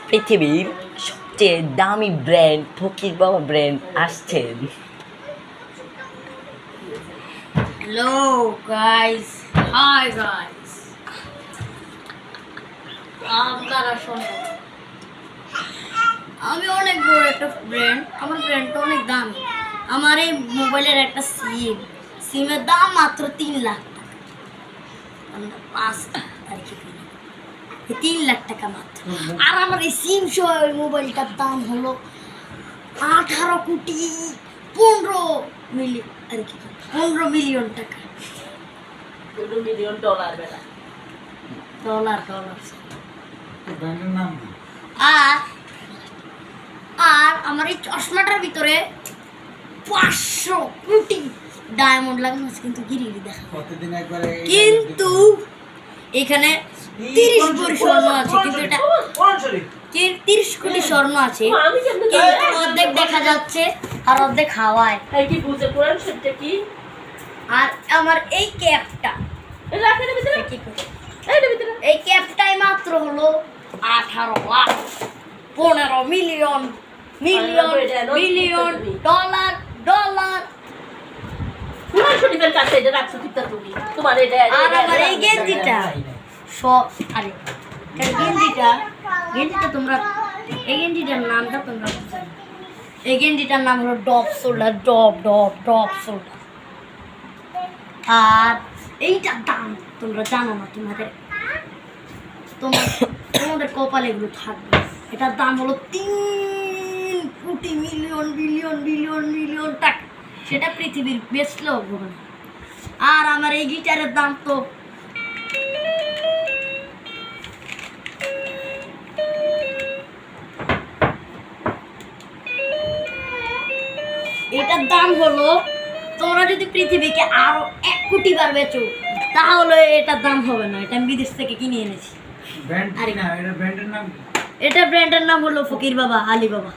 পৃথিবীর সবচেয়ে দামি ব্র্যান্ড ফকির বাবা ব্র্যান্ড আসছেন। হ্যালো গাইস, হাই গাইস, আপনারা শোনেন, আমি অনেক বড় একটা ব্র্যান্ড, আমার ব্র্যান্ডটা অনেক দামি। আমার এই মোবাইলের একটা সিমের দাম মাত্র 3 লাখ টাকা, 5 তারিখে 3 লাখ টাকা মাত্র। আর আমার এই সিম সহ ওই মোবাইলটার দাম হলো 18 কোটি 15 মিলিয়ন আর কি 15 মিলিয়ন টাকা। 15 মিলিয়ন ডলার বেলা ডলার আর আমার এই চশমাটার ভিতরে 500 কোটি ডায়মন্ড লাগানো আছে, কিন্তু গিরিগিরি দেখা কিন্তু এখানে 30 ভরি স্বর্ণ আছে, কিন্তু এটা 30 কোটি স্বর্ণ আছে, কিন্তু অর্ধেক দেখা যাচ্ছে আর অর্ধেক হাওয়ায়। কি বুঝে কোরআন শরীফটা কি? আর আমার এই ক্যাপটা এই ক্যাপটাই মাত্র হলো 18 লাখ 15 মিলিয়ন ডলার। কোরআন শরীফের কাছে এটা রাখছো কিতা তুমি? তোমার এটা আর আমার এই গেঞ্জিটা সব আরে গেঞ্জিটা তোমরা এই গেঞ্জিটার নামটা তোমরা বুঝো। এই গেঞ্জিটার নাম হলো ডপ শোল্ডার, ডপ শোল্ডার। আর এইটার দাম তোমরা জানো না, তোমাদের কপালে এগুলো থাকবে। এটার দাম হলো 3 কোটি মিলিয়ন টাকা। সেটা পৃথিবীর বেচলেও হবে না। আর আমার এই গিটারের দাম তো এটার দাম হলো, তোমরা যদি পৃথিবীকে আরো 1 কোটি বার বেচো তাহলে এটার দাম হবে না। এটা আমি বিদেশ থেকে কিনে এনেছি। এটা ব্র্যান্ডের নাম হলো ফকির বাবা, আলী বাবা।